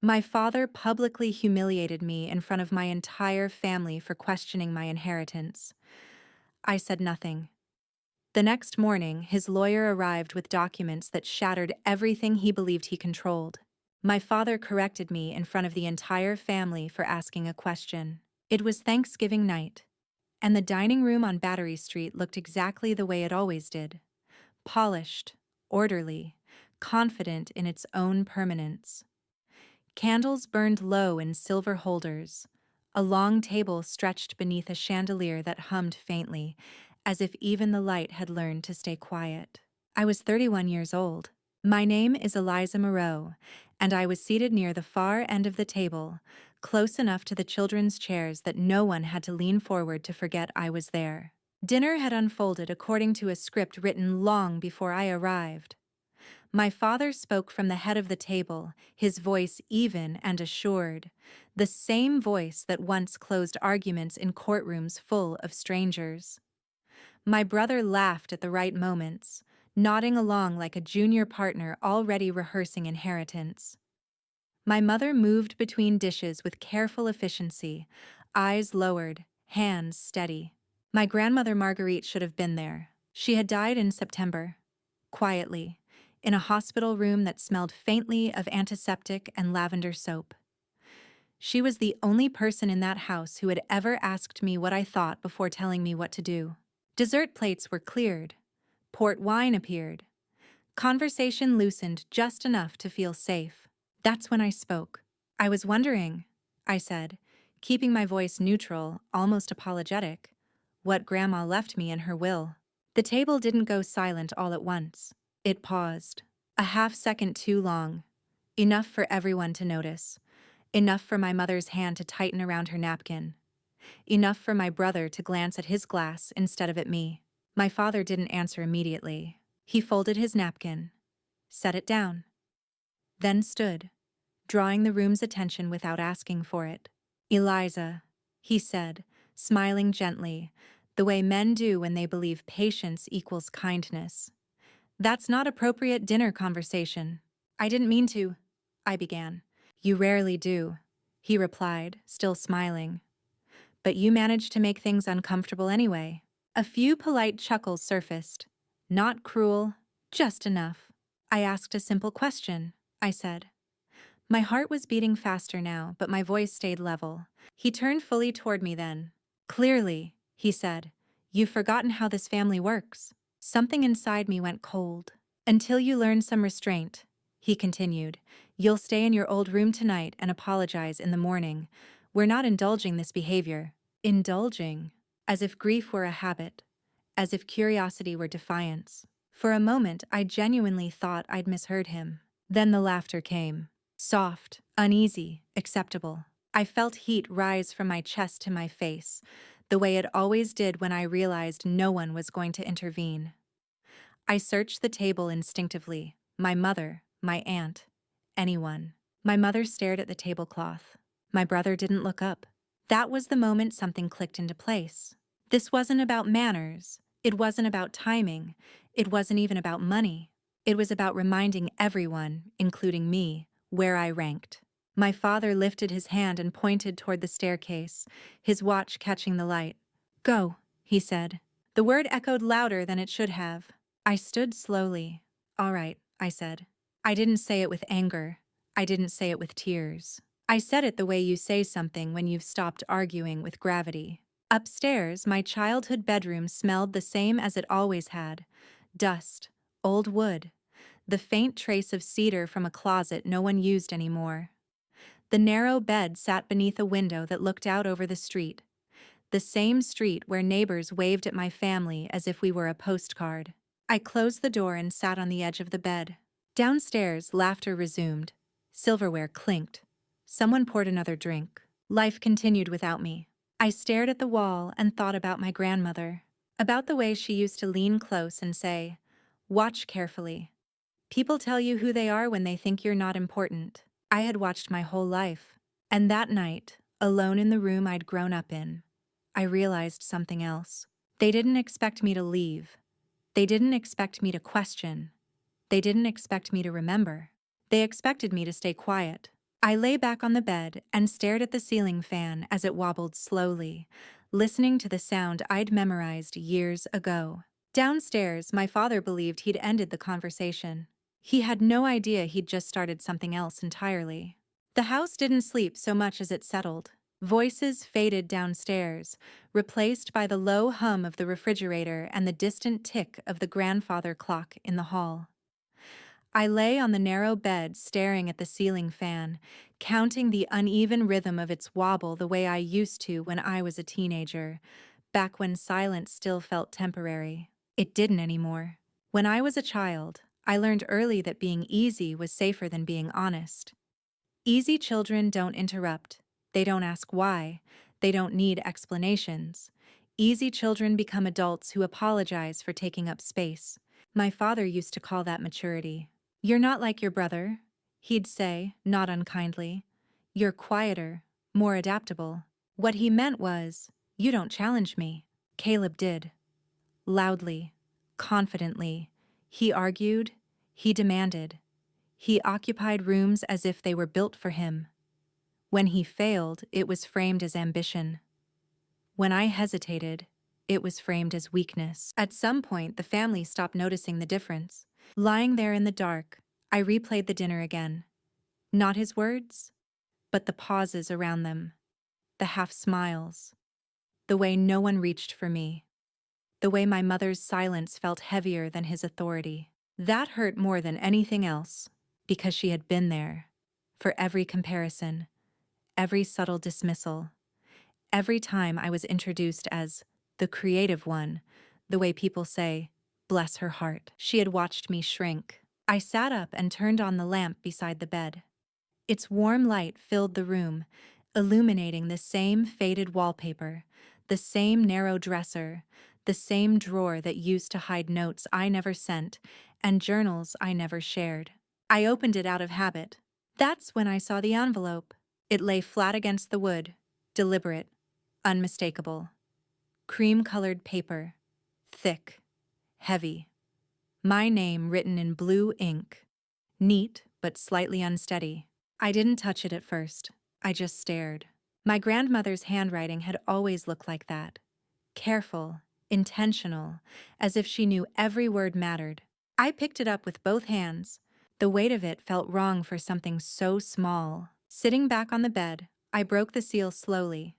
My father publicly humiliated me in front of my entire family for questioning my inheritance. I said nothing. The next morning, his lawyer arrived with documents that shattered everything he believed he controlled. My father corrected me in front of the entire family for asking a question. It was Thanksgiving night, and the dining room on Battery Street looked exactly the way it always did: polished, orderly, confident in its own permanence. Candles burned low in silver holders. A long table stretched beneath a chandelier that hummed faintly, as if even the light had learned to stay quiet. I was 31 years old. My name is Eliza Moreau, and I was seated near the far end of the table, close enough to the children's chairs that no one had to lean forward to forget I was there. Dinner had unfolded according to a script written long before I arrived. My father spoke from the head of the table, his voice even and assured, the same voice that once closed arguments in courtrooms full of strangers. My brother laughed at the right moments, nodding along like a junior partner already rehearsing inheritance. My mother moved between dishes with careful efficiency, eyes lowered, hands steady. My grandmother Marguerite should have been there. She had died in September, quietly, in a hospital room that smelled faintly of antiseptic and lavender soap. She was the only person in that house who had ever asked me what I thought before telling me what to do. Dessert plates were cleared. Port wine appeared. Conversation loosened just enough to feel safe. That's when I spoke. "I was wondering," I said, keeping my voice neutral, almost apologetic, "what Grandma left me in her will." The table didn't go silent all at once. It paused. A half-second too long. Enough for everyone to notice. Enough for my mother's hand to tighten around her napkin. Enough for my brother to glance at his glass instead of at me. My father didn't answer immediately. He folded his napkin, set it down, then stood, drawing the room's attention without asking for it. "Eliza," he said, smiling gently, the way men do when they believe patience equals kindness. "That's not appropriate dinner conversation." "I didn't mean to," I began. "You rarely do," he replied, still smiling. "But you managed to make things uncomfortable anyway." A few polite chuckles surfaced. Not cruel, just enough. "I asked a simple question," I said. My heart was beating faster now, but my voice stayed level. He turned fully toward me then. "Clearly," he said, "you've forgotten how this family works." Something inside me went cold. "Until you learn some restraint," he continued, "you'll stay in your old room tonight and apologize in the morning. We're not indulging this behavior." Indulging. As if grief were a habit. As if curiosity were defiance. For a moment, I genuinely thought I'd misheard him. Then the laughter came. Soft, uneasy, acceptable. I felt heat rise from my chest to my face, the way it always did when I realized no one was going to intervene. I searched the table instinctively. My mother, my aunt, anyone. My mother stared at the tablecloth. My brother didn't look up. That was the moment something clicked into place. This wasn't about manners. It wasn't about timing. It wasn't even about money. It was about reminding everyone, including me, where I ranked. My father lifted his hand and pointed toward the staircase, his watch catching the light. "Go," he said. The word echoed louder than it should have. I stood slowly. "All right," I said. I didn't say it with anger. I didn't say it with tears. I said it the way you say something when you've stopped arguing with gravity. Upstairs, my childhood bedroom smelled the same as it always had. Dust, old wood, the faint trace of cedar from a closet no one used anymore. The narrow bed sat beneath a window that looked out over the street. The same street where neighbors waved at my family as if we were a postcard. I closed the door and sat on the edge of the bed. Downstairs, laughter resumed. Silverware clinked. Someone poured another drink. Life continued without me. I stared at the wall and thought about my grandmother. About the way she used to lean close and say, "Watch carefully. People tell you who they are when they think you're not important." I had watched my whole life. And that night, alone in the room I'd grown up in, I realized something else. They didn't expect me to leave. They didn't expect me to question. They didn't expect me to remember. They expected me to stay quiet. I lay back on the bed and stared at the ceiling fan as it wobbled slowly, listening to the sound I'd memorized years ago. Downstairs, my father believed he'd ended the conversation. He had no idea he'd just started something else entirely. The house didn't sleep so much as it settled. Voices faded downstairs, replaced by the low hum of the refrigerator and the distant tick of the grandfather clock in the hall. I lay on the narrow bed staring at the ceiling fan, counting the uneven rhythm of its wobble the way I used to when I was a teenager, back when silence still felt temporary. It didn't anymore. When I was a child, I learned early that being easy was safer than being honest. Easy children don't interrupt. They don't ask why. They don't need explanations. Easy children become adults who apologize for taking up space. My father used to call that maturity. "You're not like your brother," he'd say, not unkindly. "You're quieter, more adaptable." What he meant was, "You don't challenge me." Caleb did. Loudly, confidently. He argued. He demanded. He occupied rooms as if they were built for him. When he failed, it was framed as ambition. When I hesitated, it was framed as weakness. At some point, the family stopped noticing the difference. Lying there in the dark, I replayed the dinner again. Not his words, but the pauses around them, the half smiles, the way no one reached for me, the way my mother's silence felt heavier than his authority. That hurt more than anything else, because she had been there, for every comparison, every subtle dismissal, every time I was introduced as the creative one, the way people say, "Bless her heart." She had watched me shrink. I sat up and turned on the lamp beside the bed. Its warm light filled the room, illuminating the same faded wallpaper, the same narrow dresser, the same drawer that used to hide notes I never sent and journals I never shared. I opened it out of habit. That's when I saw the envelope. It lay flat against the wood, deliberate, unmistakable. Cream-colored paper, thick, heavy. My name written in blue ink, neat but slightly unsteady. I didn't touch it at first. I just stared. My grandmother's handwriting had always looked like that. Careful, intentional, as if she knew every word mattered. I picked it up with both hands. The weight of it felt wrong for something so small. Sitting back on the bed, I broke the seal slowly.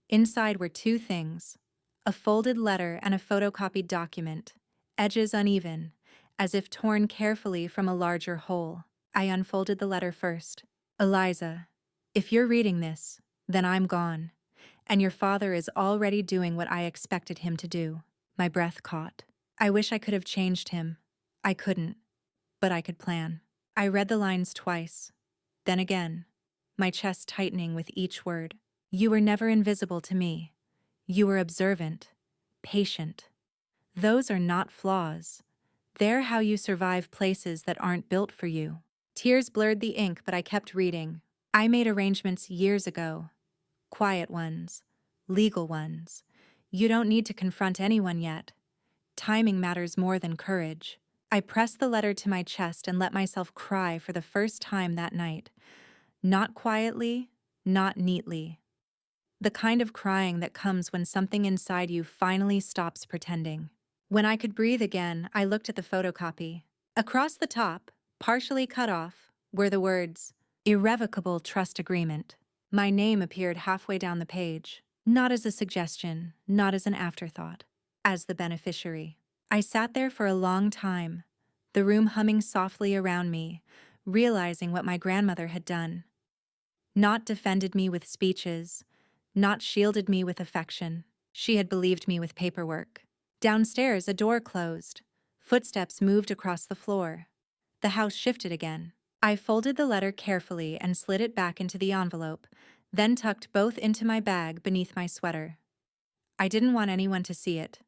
Inside were two things: a folded letter and a photocopied document, edges uneven, as if torn carefully from a larger whole. I unfolded the letter first. "Eliza, if you're reading this, then I'm gone, and your father is already doing what I expected him to do." My breath caught. I wish I could have changed him. I couldn't, but I could plan. I read the lines twice, then again, my chest tightening with each word. "You were never invisible to me. You were observant, patient. Those are not flaws. They're how you survive places that aren't built for you." Tears blurred the ink, but I kept reading. "I made arrangements years ago. Quiet ones. Legal ones. You don't need to confront anyone yet. Timing matters more than courage." I pressed the letter to my chest and let myself cry for the first time that night. Not quietly, not neatly. The kind of crying that comes when something inside you finally stops pretending. When I could breathe again, I looked at the photocopy. Across the top, partially cut off, were the words, "Irrevocable Trust Agreement." My name appeared halfway down the page, not as a suggestion, not as an afterthought, as the beneficiary. I sat there for a long time, the room humming softly around me, realizing what my grandmother had done. Not defended me with speeches, not shielded me with affection. She had believed me with paperwork. Downstairs, a door closed. Footsteps moved across the floor. The house shifted again. I folded the letter carefully and slid it back into the envelope, then tucked both into my bag beneath my sweater. I didn't want anyone to see it.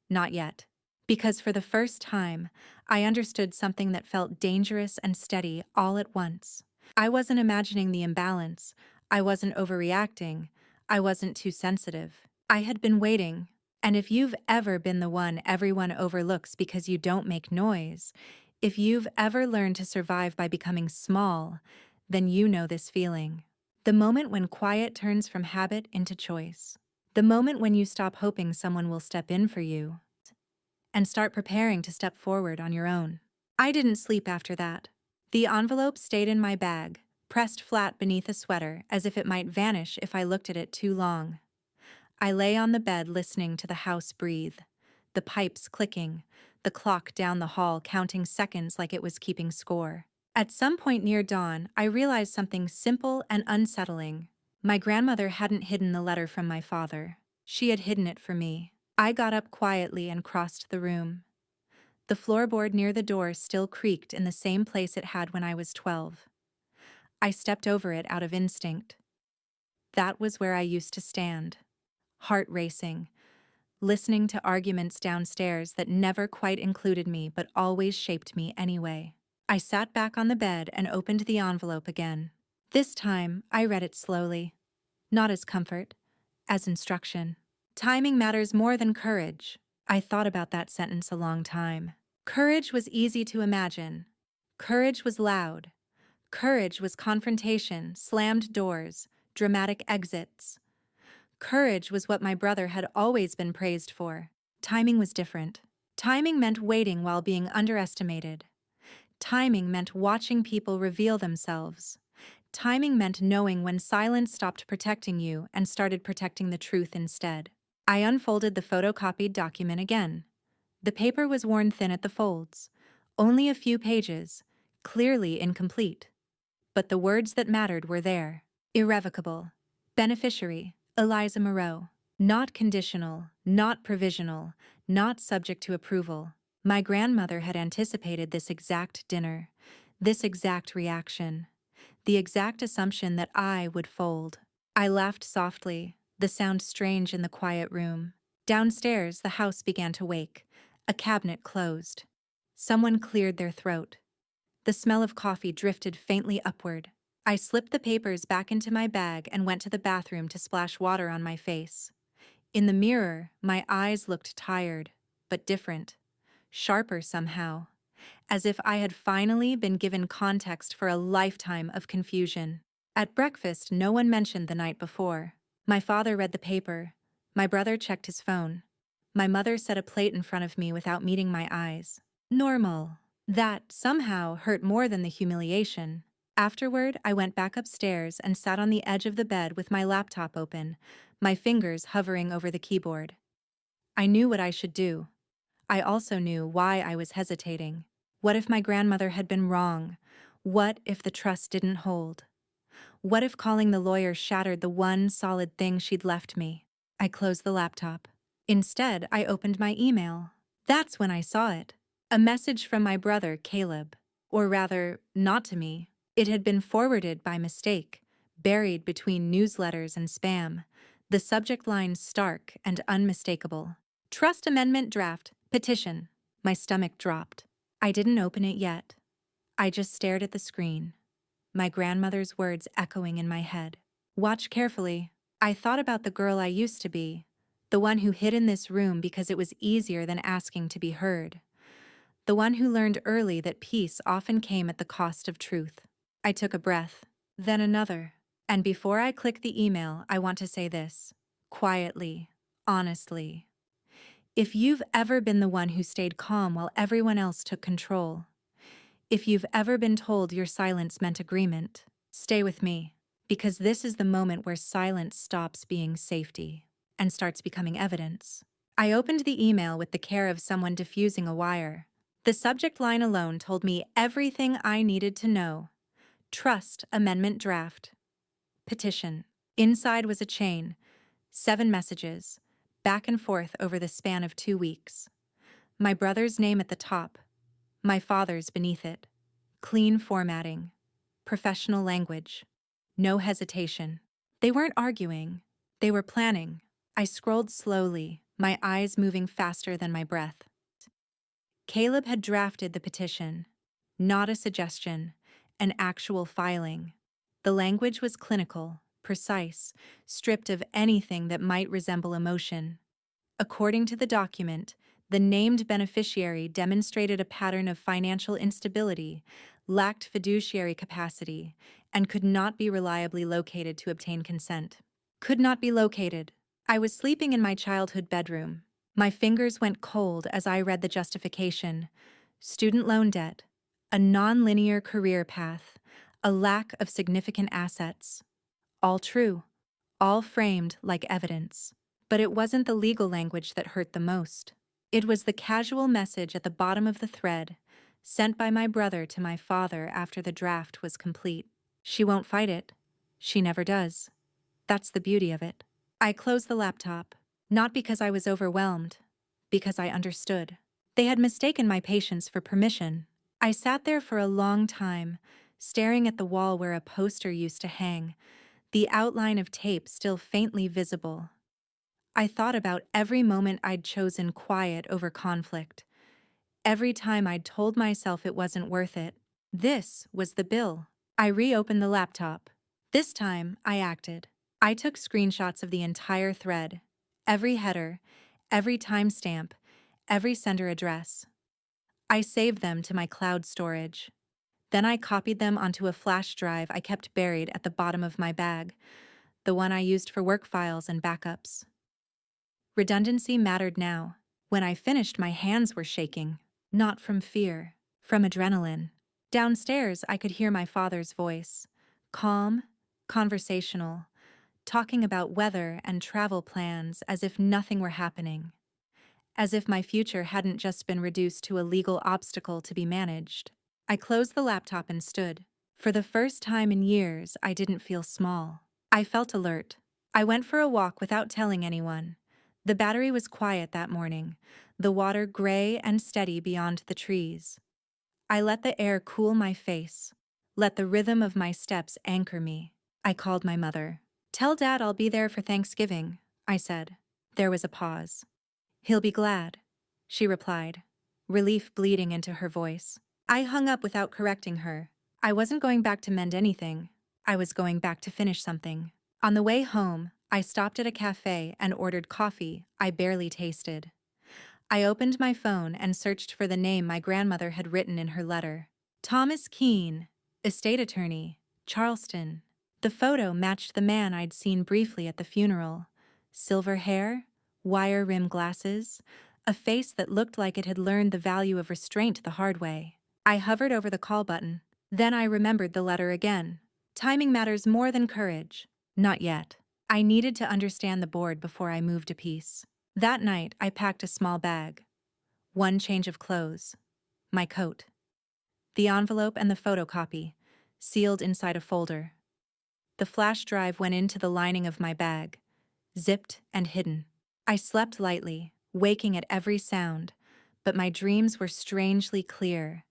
Not yet. Because for the first time, I understood something that felt dangerous and steady all at once. I wasn't imagining the imbalance. I wasn't overreacting. I wasn't too sensitive. I had been waiting. And if you've ever been the one everyone overlooks because you don't make noise, if you've ever learned to survive by becoming small, then you know this feeling. The moment when quiet turns from habit into choice. The moment when you stop hoping someone will step in for you and start preparing to step forward on your own. I didn't sleep after that. The envelope stayed in my bag, pressed flat beneath a sweater as if it might vanish if I looked at it too long. I lay on the bed listening to the house breathe, the pipes clicking, the clock down the hall counting seconds like it was keeping score. At some point near dawn, I realized something simple and unsettling. My grandmother hadn't hidden the letter from my father. She had hidden it for me. I got up quietly and crossed the room. The floorboard near the door still creaked in the same place it had when I was 12. I stepped over it out of instinct. That was where I used to stand, heart racing, listening to arguments downstairs that never quite included me but always shaped me anyway. I sat back on the bed and opened the envelope again. This time, I read it slowly, not as comfort, as instruction. Timing matters more than courage. I thought about that sentence a long time. Courage was easy to imagine. Courage was loud. Courage was confrontation, slammed doors, dramatic exits. Courage was what my brother had always been praised for. Timing was different. Timing meant waiting while being underestimated. Timing meant watching people reveal themselves. Timing meant knowing when silence stopped protecting you and started protecting the truth instead. I unfolded the photocopied document again. The paper was worn thin at the folds. Only a few pages, clearly incomplete. But the words that mattered were there. Irrevocable. Beneficiary, Eliza Moreau. Not conditional, not provisional, not subject to approval. My grandmother had anticipated this exact dinner, this exact reaction, the exact assumption that I would fold. I laughed softly, the sound strange in the quiet room. Downstairs, the house began to wake. A cabinet closed. Someone cleared their throat. The smell of coffee drifted faintly upward. I slipped the papers back into my bag and went to the bathroom to splash water on my face. In the mirror, my eyes looked tired, but different. Sharper somehow, as if I had finally been given context for a lifetime of confusion. At breakfast, no one mentioned the night before. My father read the paper. My brother checked his phone. My mother set a plate in front of me without meeting my eyes. Normal. That somehow hurt more than the humiliation. Afterward, I went back upstairs and sat on the edge of the bed with my laptop open, my fingers hovering over the keyboard. I knew what I should do. I also knew why I was hesitating. What if my grandmother had been wrong? What if the trust didn't hold? What if calling the lawyer shattered the one solid thing she'd left me? I closed the laptop. Instead, I opened my email. That's when I saw it. A message from my brother, Caleb. Or rather, not to me. It had been forwarded by mistake, buried between newsletters and spam. The subject line stark and unmistakable. Trust Amendment Draft, Petition. My stomach dropped. I didn't open it yet. I just stared at the screen, my grandmother's words echoing in my head. Watch carefully. I thought about the girl I used to be, the one who hid in this room because it was easier than asking to be heard. The one who learned early that peace often came at the cost of truth. I took a breath, then another. And before I click the email, I want to say this, quietly, honestly. If you've ever been the one who stayed calm while everyone else took control, if you've ever been told your silence meant agreement, stay with me, because this is the moment where silence stops being safety and starts becoming evidence. I opened the email with the care of someone diffusing a wire. The subject line alone told me everything I needed to know. Trust Amendment Draft. Petition. Inside was a chain, 7 messages, back and forth over the span of 2 weeks. My brother's name at the top, my father's beneath it. Clean formatting, professional language, no hesitation. They weren't arguing, they were planning. I scrolled slowly, my eyes moving faster than my breath. Caleb had drafted the petition, not a suggestion, an actual filing. The language was clinical, precise, stripped of anything that might resemble emotion. According to the document, the named beneficiary demonstrated a pattern of financial instability, lacked fiduciary capacity, and could not be reliably located to obtain consent. Could not be located. I was sleeping in my childhood bedroom. My fingers went cold as I read the justification. Student loan debt, a non-linear career path, a lack of significant assets. All true, all framed like evidence. But it wasn't the legal language that hurt the most. It was the casual message at the bottom of the thread, sent by my brother to my father after the draft was complete. She won't fight it. She never does. That's the beauty of it. I closed the laptop, not because I was overwhelmed, because I understood. They had mistaken my patience for permission. I sat there for a long time, staring at the wall where a poster used to hang, the outline of tape still faintly visible. I thought about every moment I'd chosen quiet over conflict, every time I'd told myself it wasn't worth it. This was the bill. I reopened the laptop. This time, I acted. I took screenshots of the entire thread, every header, every timestamp, every sender address. I saved them to my cloud storage. Then I copied them onto a flash drive I kept buried at the bottom of my bag, the one I used for work files and backups. Redundancy mattered now. When I finished, my hands were shaking, not from fear, from adrenaline. Downstairs, I could hear my father's voice, calm, conversational, talking about weather and travel plans as if nothing were happening, as if my future hadn't just been reduced to a legal obstacle to be managed. I closed the laptop and stood. For the first time in years, I didn't feel small. I felt alert. I went for a walk without telling anyone. The battery was quiet that morning, the water gray and steady beyond the trees. I let the air cool my face, let the rhythm of my steps anchor me. I called my mother. "Tell Dad I'll be there for Thanksgiving," I said. There was a pause. "He'll be glad," she replied, relief bleeding into her voice. I hung up without correcting her. I wasn't going back to mend anything. I was going back to finish something. On the way home, I stopped at a cafe and ordered coffee I barely tasted. I opened my phone and searched for the name my grandmother had written in her letter. Thomas Keene, estate attorney, Charleston. The photo matched the man I'd seen briefly at the funeral. Silver hair, wire-rim glasses, a face that looked like it had learned the value of restraint the hard way. I hovered over the call button. Then I remembered the letter again. Timing matters more than courage. Not yet. I needed to understand the board before I moved a piece. That night, I packed a small bag. One change of clothes. My coat. The envelope and the photocopy, sealed inside a folder. The flash drive went into the lining of my bag, zipped and hidden. I slept lightly, waking at every sound, but my dreams were strangely clear.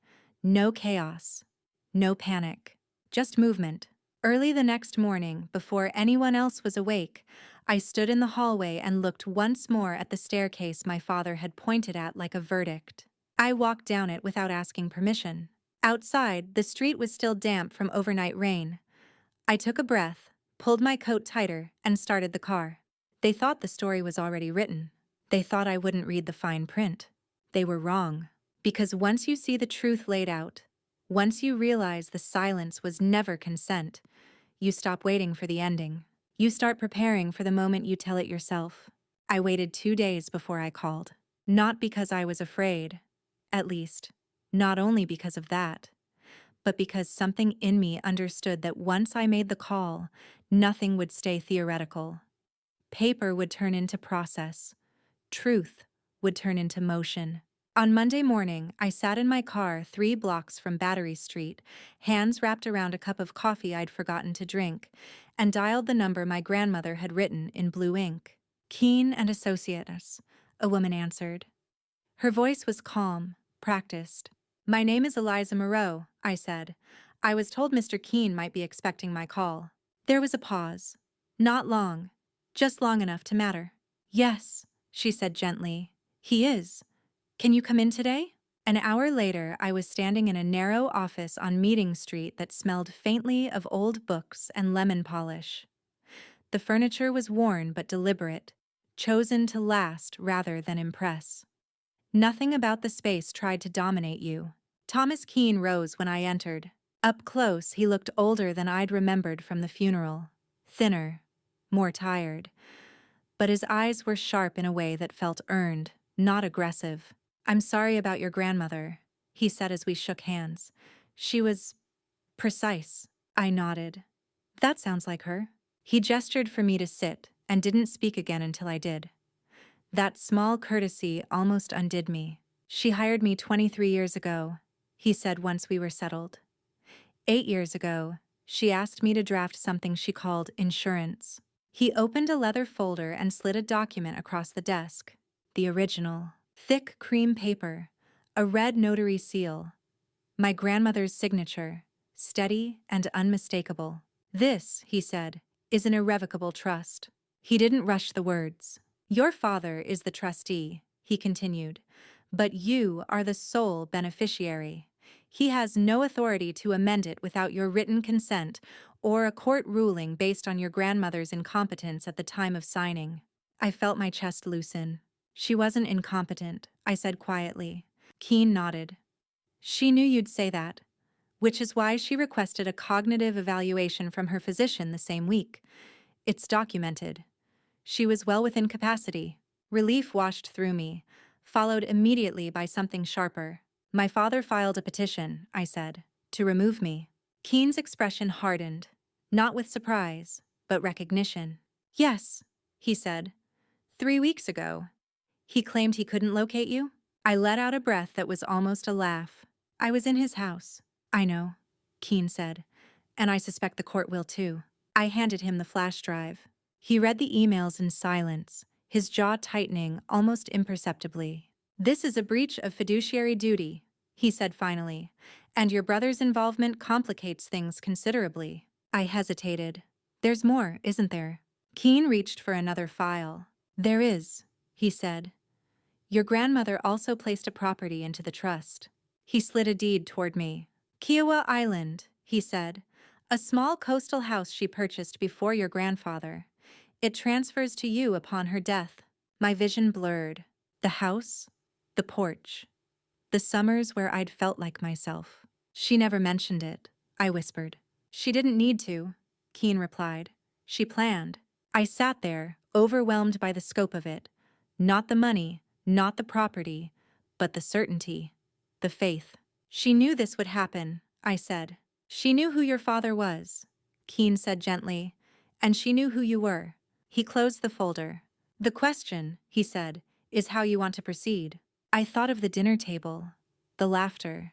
No chaos, no panic, just movement. Early the next morning, before anyone else was awake, I stood in the hallway and looked once more at the staircase my father had pointed at like a verdict. I walked down it without asking permission. Outside, the street was still damp from overnight rain. I took a breath, pulled my coat tighter, and started the car. They thought the story was already written. They thought I wouldn't read the fine print. They were wrong. Because once you see the truth laid out, once you realize the silence was never consent, you stop waiting for the ending. You start preparing for the moment you tell it yourself. I waited 2 days before I called. Not because I was afraid. At least, not only because of that, but because something in me understood that once I made the call, nothing would stay theoretical. Paper would turn into process. Truth would turn into motion. On Monday morning, I sat in my car 3 blocks from Battery Street, hands wrapped around a cup of coffee I'd forgotten to drink, and dialed the number my grandmother had written in blue ink. "Keene and Associates," a woman answered. Her voice was calm, practiced. "My name is Eliza Moreau," I said. "I was told Mr. Keene might be expecting my call." There was a pause. Not long, just long enough to matter. "Yes," she said gently. "He is. Can you come in today?" An hour later, I was standing in a narrow office on Meeting Street that smelled faintly of old books and lemon polish. The furniture was worn but deliberate, chosen to last rather than impress. Nothing about the space tried to dominate you. Thomas Keene rose when I entered. Up close, he looked older than I'd remembered from the funeral. Thinner, more tired. But his eyes were sharp in a way that felt earned, not aggressive. "I'm sorry about your grandmother," he said as we shook hands. "She was precise." I nodded. "That sounds like her." He gestured for me to sit and didn't speak again until I did. That small courtesy almost undid me. "She hired me 23 years ago," he said once we were settled. 8 years ago, she asked me to draft something she called insurance. He opened a leather folder and slid a document across the desk. The original. Thick cream paper. A red notary seal. My grandmother's signature. Steady and unmistakable. "This," he said, "is an irrevocable trust." He didn't rush the words. "Your father is the trustee," he continued, "but you are the sole beneficiary. He has no authority to amend it without your written consent or a court ruling based on your grandmother's incompetence at the time of signing." I felt my chest loosen. "She wasn't incompetent," I said quietly. Keen nodded. "She knew you'd say that, which is why she requested a cognitive evaluation from her physician the same week. It's documented. She was well within capacity." Relief washed through me, followed immediately by something sharper. "My father filed a petition," I said, "to remove me." Keen's expression hardened, not with surprise, but recognition. "Yes," he said. 3 weeks ago. He claimed he couldn't locate you?" I let out a breath that was almost a laugh. "I was in his house." "I know," Keen said, "and I suspect the court will too." I handed him the flash drive. He read the emails in silence, his jaw tightening almost imperceptibly. "This is a breach of fiduciary duty," he said finally, "and your brother's involvement complicates things considerably." I hesitated. "There's more, isn't there?" Keen reached for another file. "There is," he said. "Your grandmother also placed a property into the trust." He slid a deed toward me. "Kiowa Island," he said. "A small coastal house she purchased before your grandfather. It transfers to you upon her death." My vision blurred. The house, the porch, the summers where I'd felt like myself. "She never mentioned it," I whispered. "She didn't need to," Keen replied. "She planned." I sat there, overwhelmed by the scope of it. Not the money, not the property, but the certainty, the faith. "She knew this would happen," I said. "She knew who your father was," Keen said gently, "and she knew who you were." He closed the folder. "The question," he said, "is how you want to proceed." I thought of the dinner table, the laughter,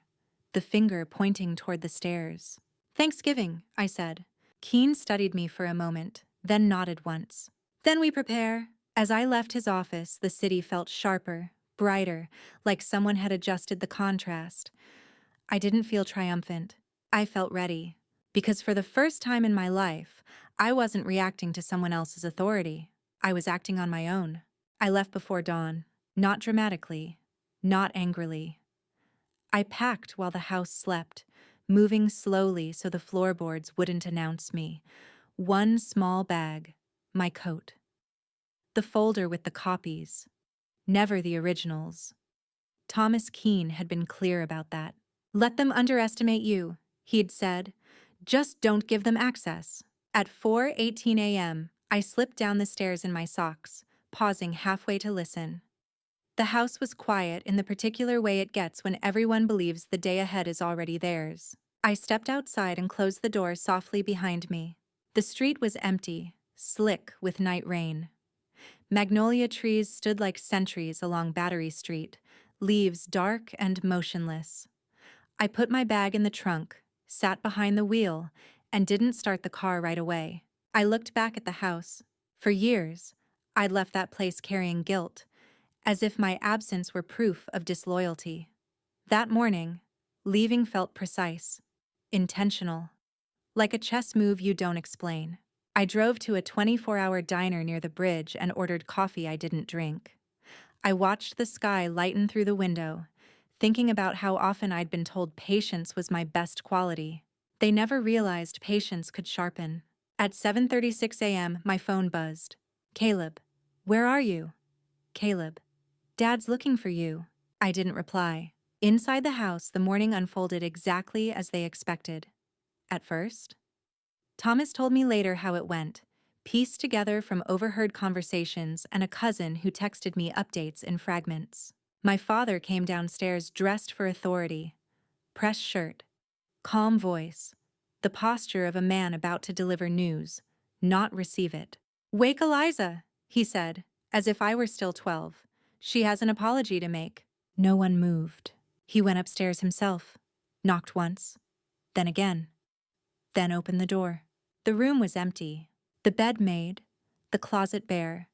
the finger pointing toward the stairs. "Thanksgiving," I said. Keen studied me for a moment, then nodded once. "Then we prepare." As I left his office, the city felt sharper, brighter, like someone had adjusted the contrast. I didn't feel triumphant. I felt ready. Because for the first time in my life, I wasn't reacting to someone else's authority. I was acting on my own. I left before dawn. Not dramatically. Not angrily. I packed while the house slept, moving slowly so the floorboards wouldn't announce me. One small bag. My coat. The folder with the copies. Never the originals. Thomas Keen had been clear about that. "Let them underestimate you," he'd said. "Just don't give them access." At 4:18 a.m., I slipped down the stairs in my socks, pausing halfway to listen. The house was quiet in the particular way it gets when everyone believes the day ahead is already theirs. I stepped outside and closed the door softly behind me. The street was empty, slick with night rain. Magnolia trees stood like sentries along Battery Street, leaves dark and motionless. I put my bag in the trunk, sat behind the wheel, and didn't start the car right away. I looked back at the house. For years, I'd left that place carrying guilt, as if my absence were proof of disloyalty. That morning, leaving felt precise, intentional, like a chess move you don't explain. I drove to a 24-hour diner near the bridge and ordered coffee I didn't drink. I watched the sky lighten through the window, thinking about how often I'd been told patience was my best quality. They never realized patience could sharpen. At 7:36 a.m., my phone buzzed. "Caleb, where are you?" "Caleb, Dad's looking for you." I didn't reply. Inside the house, the morning unfolded exactly as they expected. at first. Thomas told me later how it went, pieced together from overheard conversations and a cousin who texted me updates in fragments. My father came downstairs dressed for authority, pressed shirt, calm voice, the posture of a man about to deliver news, not receive it. "Wake Eliza," he said, as if I were still 12. "She has an apology to make." No one moved. He went upstairs himself, knocked once, then again, then opened the door. The room was empty, the bed made, the closet bare,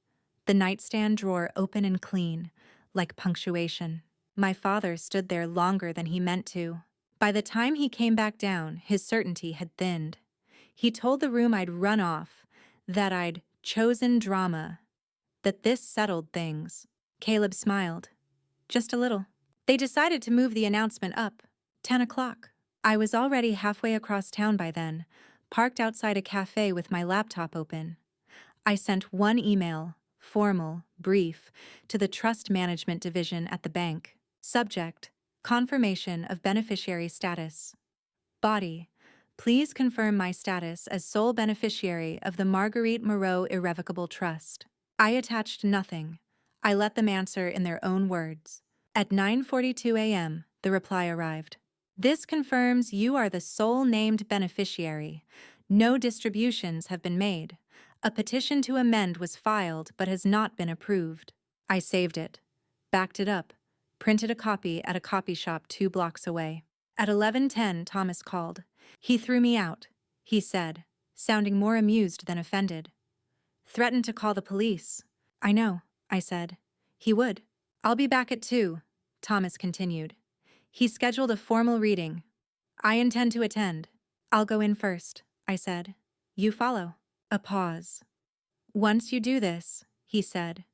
the nightstand drawer open and clean, like punctuation. My father stood there longer than he meant to. By the time he came back down, his certainty had thinned. He told the room I'd run off, that I'd chosen drama, that this settled things. Caleb smiled. Just a little. They decided to move the announcement up. 10 o'clock. I was already halfway across town by then, parked outside a cafe with my laptop open. I sent one email, formal, brief, to the trust management division at the bank. Subject: confirmation of beneficiary status. Body: please confirm my status as sole beneficiary of the Marguerite Moreau Irrevocable Trust. I attached nothing. I let them answer in their own words. At 9:42 a.m., the reply arrived. "This confirms you are the sole named beneficiary. No distributions have been made. A petition to amend was filed but has not been approved." I saved it, backed it up, printed a copy at a copy shop 2 blocks away. At 11:10, Thomas called. "He threw me out," he said, sounding more amused than offended. "Threatened to call the police." "I know," I said. "He would." "I'll be back at 2, Thomas continued. He scheduled a formal reading. "I intend to attend." "I'll go in first," I said. "You follow." A pause. "Once you do this," he said,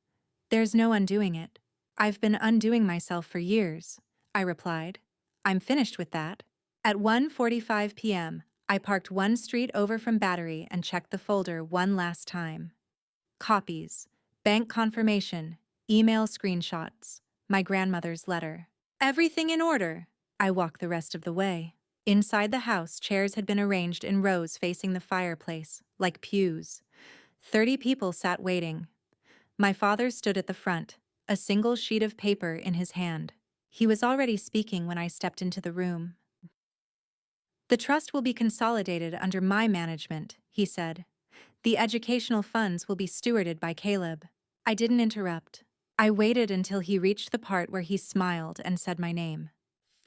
"there's no undoing it." "I've been undoing myself for years," I replied. "I'm finished with that." At 1:45 p.m., I parked one street over from Battery and checked the folder one last time. Copies, bank confirmation, email screenshots, my grandmother's letter. Everything in order. I walked the rest of the way. Inside the house, chairs had been arranged in rows facing the fireplace, like pews. 30 people sat waiting. My father stood at the front, a single sheet of paper in his hand. He was already speaking when I stepped into the room. "The trust will be consolidated under my management," he said. "The educational funds will be stewarded by Caleb." I didn't interrupt. I waited until he reached the part where he smiled and said my name.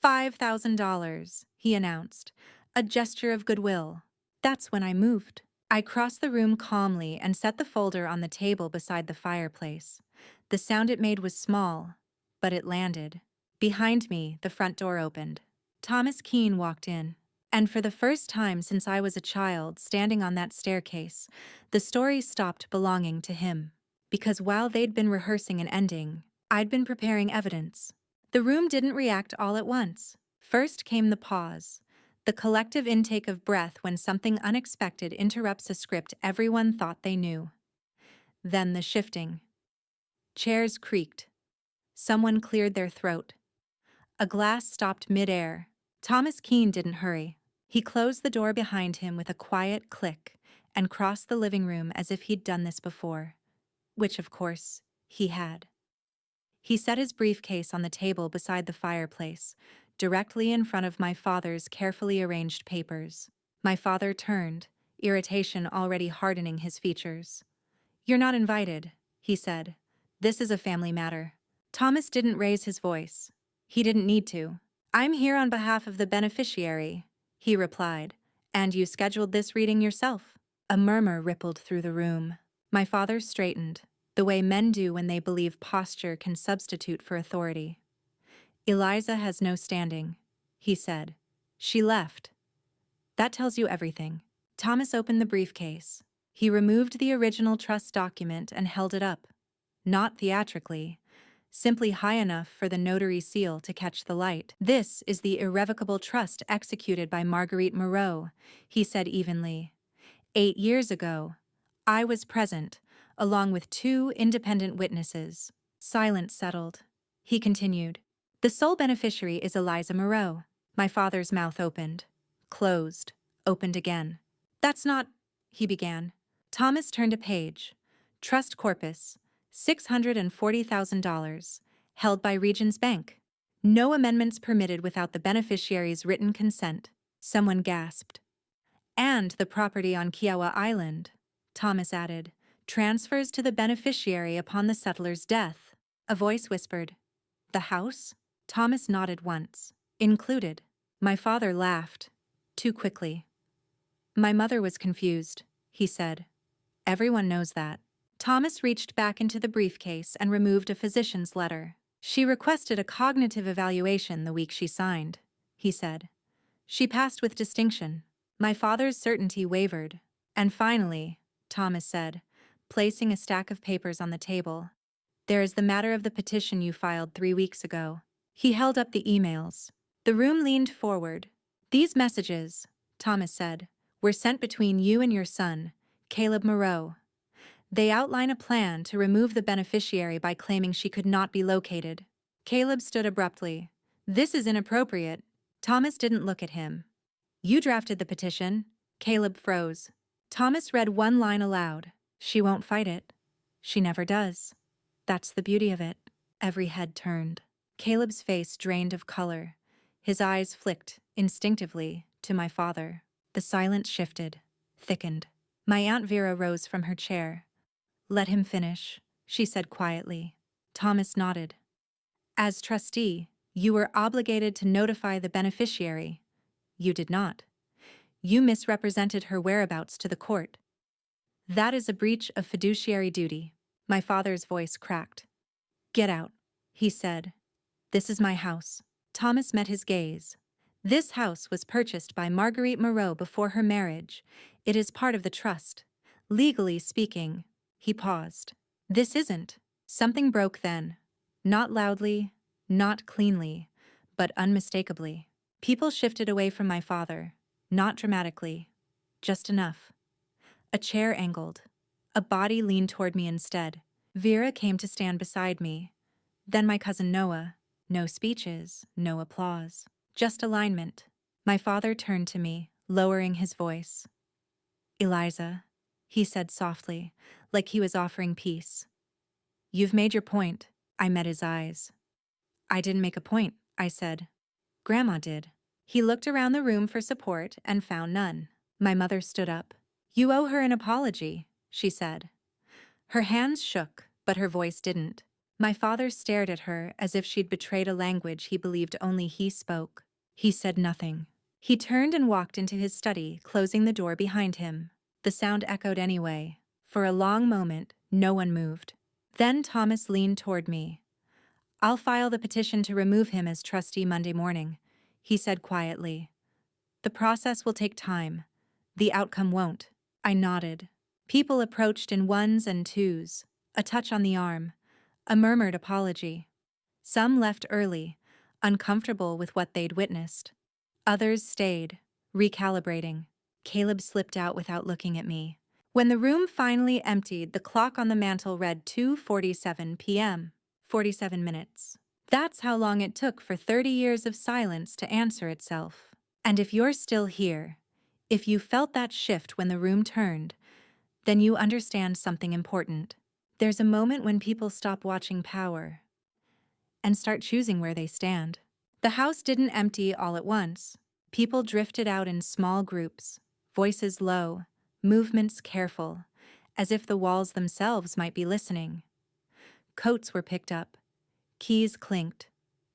$5,000, he announced, a gesture of goodwill. That's when I moved. I crossed the room calmly and set the folder on the table beside the fireplace. The sound it made was small, but it landed. Behind me, the front door opened. Thomas Keene walked in. And for the first time since I was a child standing on that staircase, the story stopped belonging to him. Because while they'd been rehearsing an ending, I'd been preparing evidence. The room didn't react all at once. First came the pause, the collective intake of breath when something unexpected interrupts a script everyone thought they knew. Then the shifting. Chairs creaked. Someone cleared their throat. A glass stopped mid-air. Thomas Keene didn't hurry. He closed the door behind him with a quiet click and crossed the living room as if he'd done this before, which, of course, he had. He set his briefcase on the table beside the fireplace, directly in front of my father's carefully arranged papers. My father turned, irritation already hardening his features. "You're not invited," he said. "This is a family matter." Thomas didn't raise his voice. He didn't need to. "I'm here on behalf of the beneficiary," he replied. "And you scheduled this reading yourself." A murmur rippled through the room. My father straightened, the way men do when they believe posture can substitute for authority. "Eliza has no standing," he said. "She left." That tells you everything. Thomas opened the briefcase. He removed the original trust document and held it up. Not theatrically, simply high enough for the notary seal to catch the light. "This is the irrevocable trust executed by Marguerite Moreau," he said evenly. 8 years ago, I was present, along with 2 independent witnesses. Silence settled. He continued. "The sole beneficiary is Eliza Moreau." My father's mouth opened, closed, opened again. That's not, he began. Thomas turned a page. Trust corpus, $640,000, held by Regions Bank. No amendments permitted without the beneficiary's written consent. Someone gasped. And the property on Kiowa Island, Thomas added, transfers to the beneficiary upon the settler's death. A voice whispered, The house? Thomas nodded once. Included. My father laughed. Too quickly. My mother was confused, he said. Everyone knows that. Thomas reached back into the briefcase and removed a physician's letter. She requested a cognitive evaluation the week she signed, he said. She passed with distinction. My father's certainty wavered. And finally, Thomas said, placing a stack of papers on the table, there is the matter of the petition you filed 3 weeks ago. He held up the emails. The room leaned forward. These messages, Thomas said, were sent between you and your son, Caleb Moreau. They outline a plan to remove the beneficiary by claiming she could not be located. Caleb stood abruptly. This is inappropriate. Thomas didn't look at him. You drafted the petition. Caleb froze. Thomas read one line aloud. She won't fight it. She never does. That's the beauty of it. Every head turned. Caleb's face drained of color. His eyes flicked, instinctively, to my father. The silence shifted, thickened. My Aunt Vera rose from her chair. Let him finish, she said quietly. Thomas nodded. As trustee, you were obligated to notify the beneficiary. You did not. You misrepresented her whereabouts to the court. That is a breach of fiduciary duty. My father's voice cracked. Get out, he said. This is my house. Thomas met his gaze. This house was purchased by Marguerite Moreau before her marriage. It is part of the trust. Legally speaking, he paused. This isn't. Something broke then. Not loudly, not cleanly, but unmistakably. People shifted away from my father. Not dramatically. Just enough. A chair angled. A body leaned toward me instead. Vera came to stand beside me. Then my cousin Noah. No speeches, no applause. Just alignment. My father turned to me, lowering his voice. Eliza, he said softly, like he was offering peace. You've made your point. I met his eyes. I didn't make a point, I said. Grandma did. He looked around the room for support and found none. My mother stood up. You owe her an apology, she said. Her hands shook, but her voice didn't. My father stared at her as if she'd betrayed a language he believed only he spoke. He said nothing. He turned and walked into his study, closing the door behind him. The sound echoed anyway. For a long moment, no one moved. Then Thomas leaned toward me. I'll file the petition to remove him as trustee Monday morning, he said quietly. The process will take time. The outcome won't. I nodded. People approached in ones and twos. A touch on the arm. A murmured apology. Some left early, uncomfortable with what they'd witnessed. Others stayed, recalibrating. Caleb slipped out without looking at me. When the room finally emptied, the clock on the mantel read 2:47 p.m. 47 minutes. That's how long it took for 30 years of silence to answer itself. And if you're still here, if you felt that shift when the room turned, then you understand something important. There's a moment when people stop watching power and start choosing where they stand. The house didn't empty all at once. People drifted out in small groups, voices low, movements careful, as if the walls themselves might be listening. Coats were picked up. Keys clinked.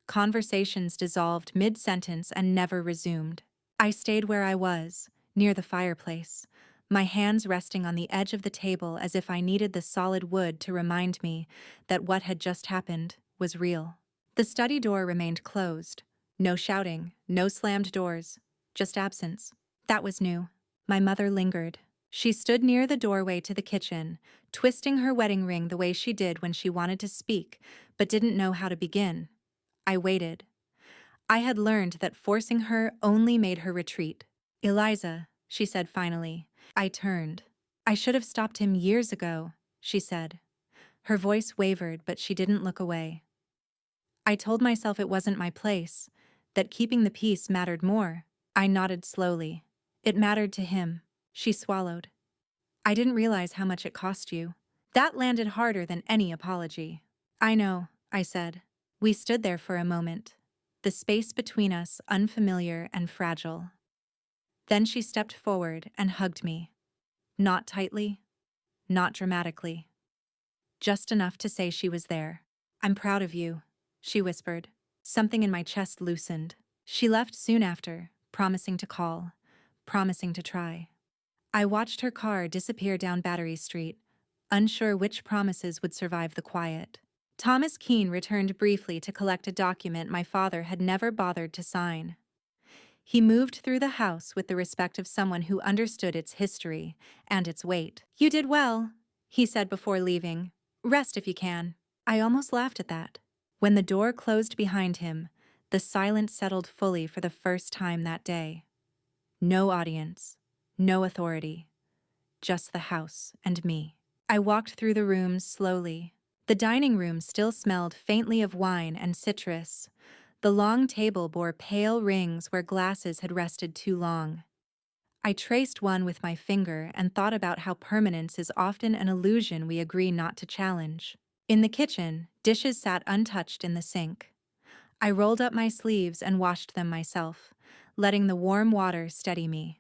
Conversations dissolved mid-sentence and never resumed. I stayed where I was, near the fireplace, my hands resting on the edge of the table as if I needed the solid wood to remind me that what had just happened was real. The study door remained closed. No shouting, no slammed doors, just absence. That was new. My mother lingered. She stood near the doorway to the kitchen, twisting her wedding ring the way she did when she wanted to speak, but didn't know how to begin. I waited. I had learned that forcing her only made her retreat. Eliza, she said finally. I turned. I should have stopped him years ago, she said. Her voice wavered, but she didn't look away. I told myself it wasn't my place, that keeping the peace mattered more. I nodded slowly. It mattered to him. She swallowed. I didn't realize how much it cost you. That landed harder than any apology. I know, I said. We stood there for a moment, the space between us unfamiliar and fragile. Then she stepped forward and hugged me. Not tightly, not dramatically. Just enough to say she was there. I'm proud of you, she whispered. Something in my chest loosened. She left soon after, promising to call, promising to try. I watched her car disappear down Battery Street, unsure which promises would survive the quiet. Thomas Keene returned briefly to collect a document my father had never bothered to sign. He moved through the house with the respect of someone who understood its history and its weight. You did well, he said before leaving. Rest if you can. I almost laughed at that. When the door closed behind him, the silence settled fully for the first time that day. No audience, no authority, just the house and me. I walked through the rooms slowly. The dining room still smelled faintly of wine and citrus. The long table bore pale rings where glasses had rested too long. I traced one with my finger and thought about how permanence is often an illusion we agree not to challenge. In the kitchen, dishes sat untouched in the sink. I rolled up my sleeves and washed them myself, letting the warm water steady me.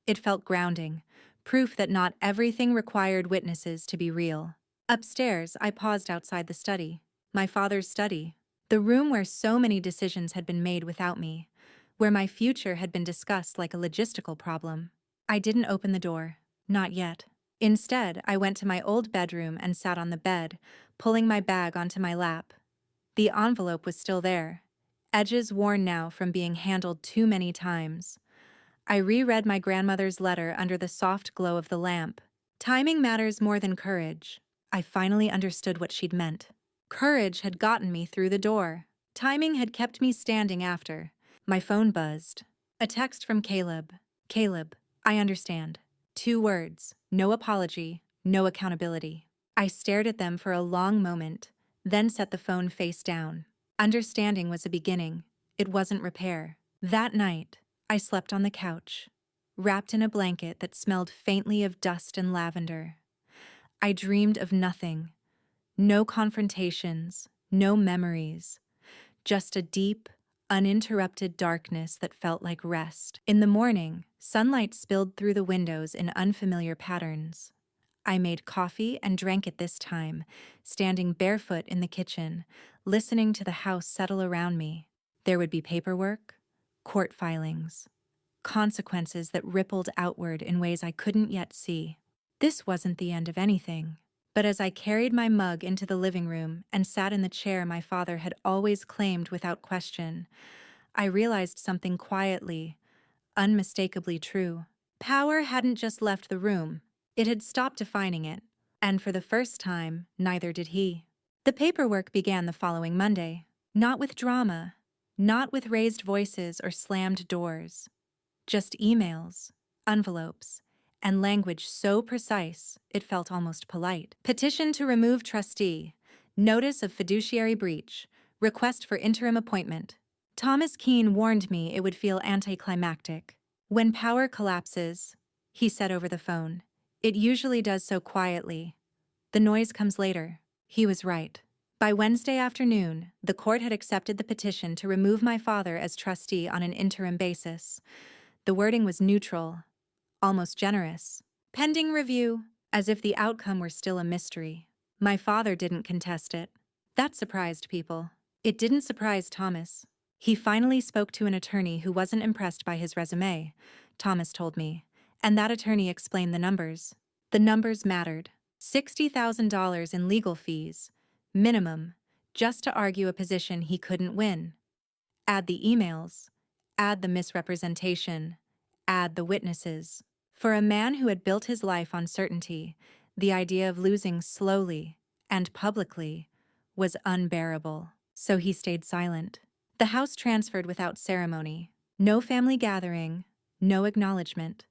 It felt grounding, proof that not everything required witnesses to be real. Upstairs, I paused outside the study. My father's study. The room where so many decisions had been made without me, where my future had been discussed like a logistical problem. I didn't open the door. Not yet. Instead, I went to my old bedroom and sat on the bed, pulling my bag onto my lap. The envelope was still there, edges worn now from being handled too many times. I reread my grandmother's letter under the soft glow of the lamp. Timing matters more than courage. I finally understood what she'd meant. Courage had gotten me through the door. Timing had kept me standing after. My phone buzzed. A text from Caleb. Caleb, I understand. 2 words. No apology, no accountability. I stared at them for a long moment, then set the phone face down. Understanding was a beginning. It wasn't repair. That night, I slept on the couch, wrapped in a blanket that smelled faintly of dust and lavender. I dreamed of nothing. No confrontations, no memories. Just a deep, uninterrupted darkness that felt like rest. In the morning, sunlight spilled through the windows in unfamiliar patterns. I made coffee and drank it this time, standing barefoot in the kitchen, listening to the house settle around me. There would be paperwork, court filings, consequences that rippled outward in ways I couldn't yet see. This wasn't the end of anything. But as I carried my mug into the living room and sat in the chair my father had always claimed without question, I realized something quietly, unmistakably true. Power hadn't just left the room, it had stopped defining it. And for the first time, neither did he. The paperwork began the following Monday. Not with drama, not with raised voices or slammed doors. Just emails, envelopes, and language so precise it felt almost polite. Petition to remove trustee, notice of fiduciary breach, request for interim appointment. Thomas Keene warned me it would feel anticlimactic. When power collapses, he said over the phone, it usually does so quietly. The noise comes later. He was right. By Wednesday afternoon, the court had accepted the petition to remove my father as trustee on an interim basis. The wording was neutral, almost generous. Pending review, as if the outcome were still a mystery. My father didn't contest it. That surprised people. It didn't surprise Thomas. He finally spoke to an attorney who wasn't impressed by his resume, Thomas told me, and that attorney explained the numbers. The numbers mattered. $60,000 in legal fees, minimum, just to argue a position he couldn't win. Add the emails, add the misrepresentation, add the witnesses. For a man who had built his life on certainty, the idea of losing slowly and publicly was unbearable. So he stayed silent. The house transferred without ceremony. No family gathering, no acknowledgement.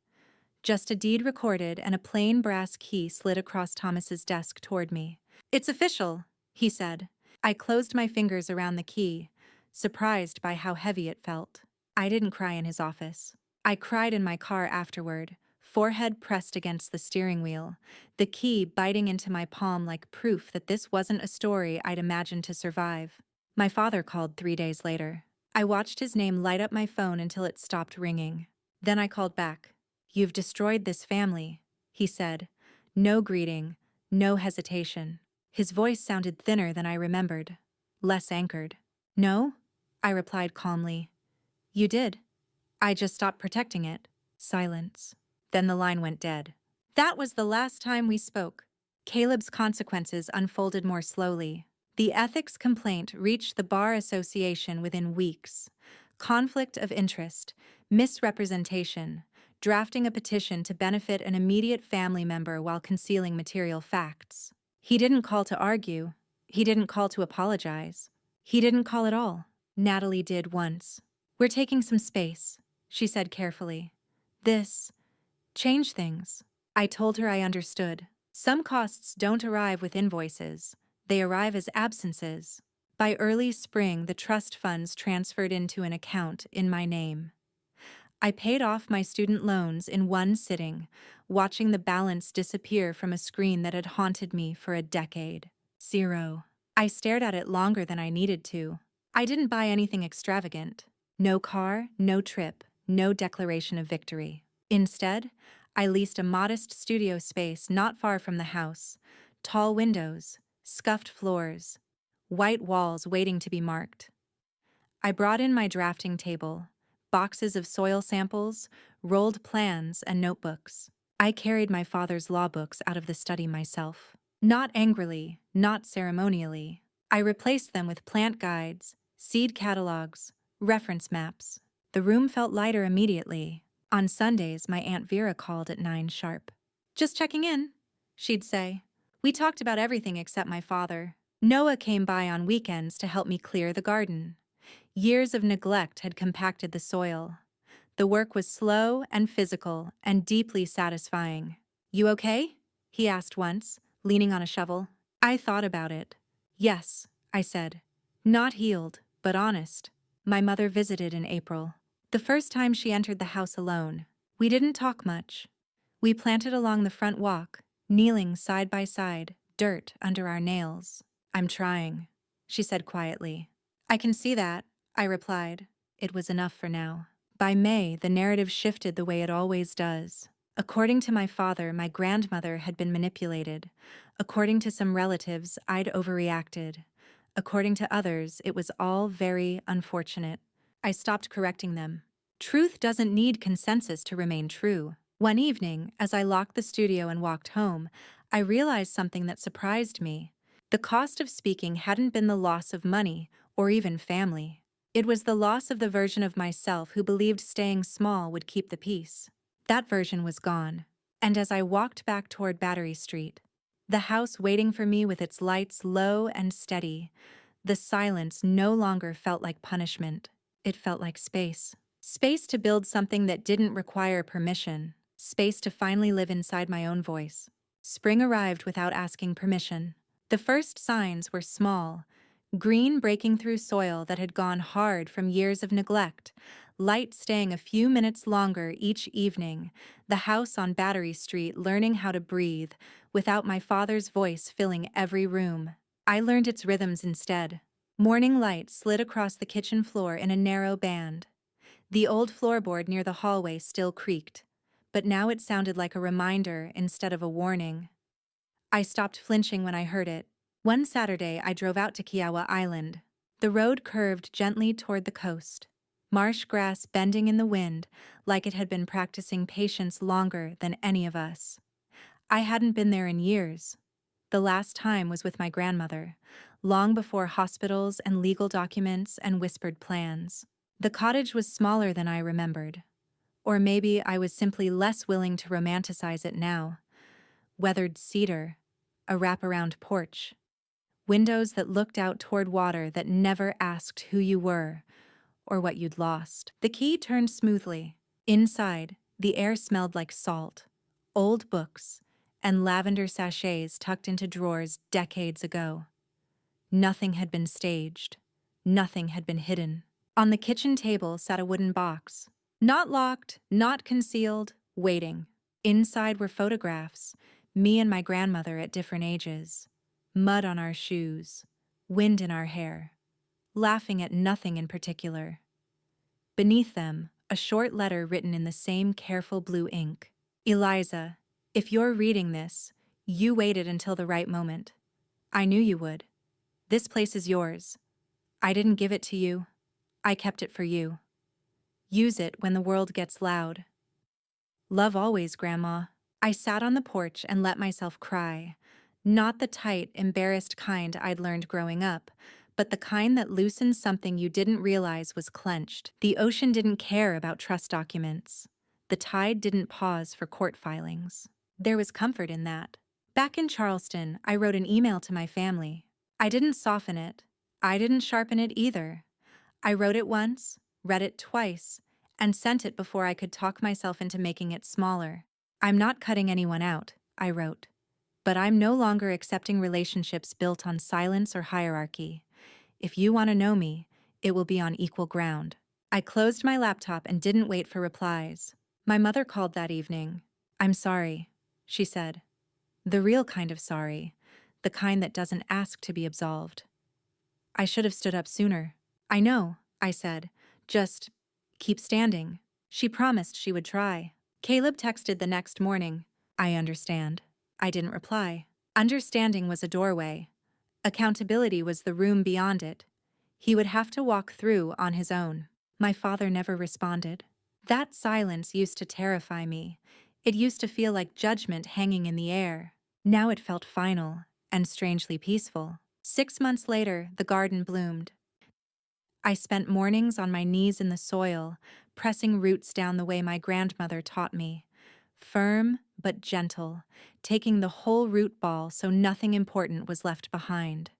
Just a deed recorded and a plain brass key slid across Thomas's desk toward me. It's official, he said. I closed my fingers around the key, surprised by how heavy it felt. I didn't cry in his office. I cried in my car afterward, forehead pressed against the steering wheel, the key biting into my palm like proof that this wasn't a story I'd imagined to survive. My father called 3 days later. I watched his name light up my phone until it stopped ringing. Then I called back. "You've destroyed this family," he said. No greeting, no hesitation. His voice sounded thinner than I remembered, less anchored. "No?" I replied calmly. "You did. I just stopped protecting it." Silence. Then the line went dead. That was the last time we spoke. Caleb's consequences unfolded more slowly. The ethics complaint reached the Bar Association within weeks. Conflict of interest, misrepresentation, drafting a petition to benefit an immediate family member while concealing material facts. He didn't call to argue. He didn't call to apologize. He didn't call at all. Natalie did once. "We're taking some space," she said carefully. "This change things." I told her I understood. Some costs don't arrive with invoices. They arrive as absences. By early spring, the trust funds transferred into an account in my name. I paid off my student loans in one sitting, watching the balance disappear from a screen that had haunted me for a decade. Zero. I stared at it longer than I needed to. I didn't buy anything extravagant. No car, no trip, no declaration of victory. Instead, I leased a modest studio space not far from the house. Tall windows, scuffed floors, white walls waiting to be marked. I brought in my drafting table, boxes of soil samples, rolled plans, and notebooks. I carried my father's law books out of the study myself. Not angrily, not ceremonially. I replaced them with plant guides, seed catalogs, reference maps. The room felt lighter immediately. On Sundays, my Aunt Vera called at 9 sharp. "Just checking in," she'd say. We talked about everything except my father. Noah came by on weekends to help me clear the garden. Years of neglect had compacted the soil. The work was slow and physical and deeply satisfying. "You okay?" he asked once, leaning on a shovel. I thought about it. "Yes," I said. Not healed, but honest. My mother visited in April. The first time she entered the house alone. We didn't talk much. We planted along the front walk, kneeling side by side, dirt under our nails. "I'm trying," she said quietly. "I can see that," I replied. It was enough for now. By May, the narrative shifted the way it always does. According to my father, my grandmother had been manipulated. According to some relatives, I'd overreacted. According to others, it was all very unfortunate. I stopped correcting them. Truth doesn't need consensus to remain true. One evening, as I locked the studio and walked home, I realized something that surprised me. The cost of speaking hadn't been the loss of money or even family. It was the loss of the version of myself who believed staying small would keep the peace. That version was gone. And as I walked back toward Battery Street, the house waiting for me with its lights low and steady, the silence no longer felt like punishment. It felt like space. Space to build something that didn't require permission. Space to finally live inside my own voice. Spring arrived without asking permission. The first signs were small. Green breaking through soil that had gone hard from years of neglect, light staying a few minutes longer each evening, the house on Battery Street learning how to breathe without my father's voice filling every room. I learned its rhythms instead. Morning light slid across the kitchen floor in a narrow band. The old floorboard near the hallway still creaked, but now it sounded like a reminder instead of a warning. I stopped flinching when I heard it. One Saturday, I drove out to Kiowa Island. The road curved gently toward the coast, marsh grass bending in the wind like it had been practicing patience longer than any of us. I hadn't been there in years. The last time was with my grandmother, long before hospitals and legal documents and whispered plans. The cottage was smaller than I remembered. Or maybe I was simply less willing to romanticize it now. Weathered cedar, a wraparound porch, windows that looked out toward water that never asked who you were or what you'd lost. The key turned smoothly. Inside, the air smelled like salt, old books, and lavender sachets tucked into drawers decades ago. Nothing had been staged. Nothing had been hidden. On the kitchen table sat a wooden box. Not locked, not concealed, waiting. Inside were photographs, me and my grandmother at different ages, mud on our shoes, wind in our hair, laughing at nothing in particular. Beneath them, a short letter written in the same careful blue ink. Eliza, if you're reading this, you waited until the right moment. I knew you would. This place is yours. I didn't give it to you. I kept it for you. Use it when the world gets loud. Love always, Grandma. I sat on the porch and let myself cry. Not the tight, embarrassed kind I'd learned growing up, but the kind that loosens something you didn't realize was clenched. The ocean didn't care about trust documents. The tide didn't pause for court filings. There was comfort in that. Back in Charleston, I wrote an email to my family. I didn't soften it. I didn't sharpen it either. I wrote it once, read it twice, and sent it before I could talk myself into making it smaller. I'm not cutting anyone out, I wrote. But I'm no longer accepting relationships built on silence or hierarchy. If you want to know me, it will be on equal ground. I closed my laptop and didn't wait for replies. My mother called that evening. I'm sorry, she said. The real kind of sorry, the kind that doesn't ask to be absolved. I should have stood up sooner. I know, I said. Just keep standing. She promised she would try. Caleb texted the next morning. I understand. I didn't reply. Understanding was a doorway. Accountability was the room beyond it. He would have to walk through on his own. My father never responded. That silence used to terrify me. It used to feel like judgment hanging in the air. Now it felt final and strangely peaceful. 6 months later, the garden bloomed. I spent mornings on my knees in the soil, pressing roots down the way my grandmother taught me. Firm but gentle, taking the whole root ball so nothing important was left behind.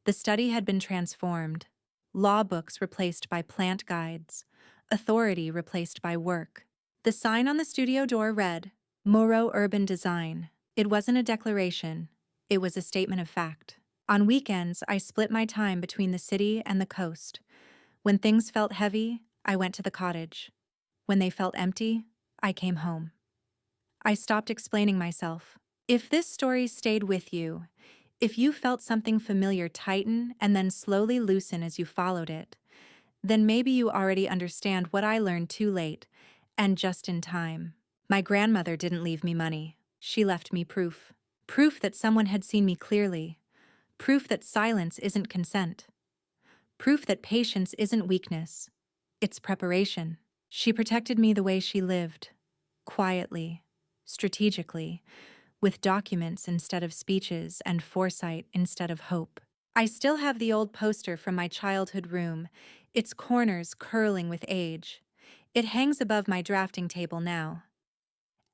The study had been transformed. Law books replaced by plant guides. Authority replaced by work. The sign on the studio door read, Moreau Urban Design. It wasn't a declaration. It was a statement of fact. On weekends, I split my time between the city and the coast. When things felt heavy, I went to the cottage. When they felt empty, I came home. I stopped explaining myself. If this story stayed with you, if you felt something familiar tighten and then slowly loosen as you followed it, then maybe you already understand what I learned too late, and just in time. My grandmother didn't leave me money. She left me proof. Proof that someone had seen me clearly. Proof that silence isn't consent. Proof that patience isn't weakness. It's preparation. She protected me the way she lived. Quietly. Strategically. With documents instead of speeches and foresight instead of hope. I still have the old poster from my childhood room, its corners curling with age. It hangs above my drafting table now.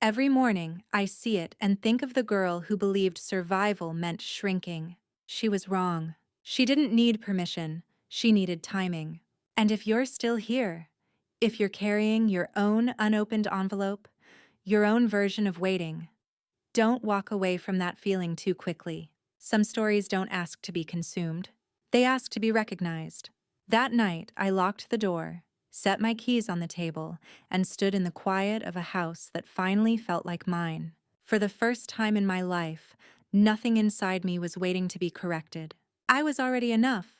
Every morning, I see it and think of the girl who believed survival meant shrinking. She was wrong. She didn't need permission. She needed timing. And if you're still here, if you're carrying your own unopened envelope, your own version of waiting, don't walk away from that feeling too quickly. Some stories don't ask to be consumed. They ask to be recognized. That night, I locked the door, set my keys on the table, and stood in the quiet of a house that finally felt like mine. For the first time in my life, nothing inside me was waiting to be corrected. I was already enough.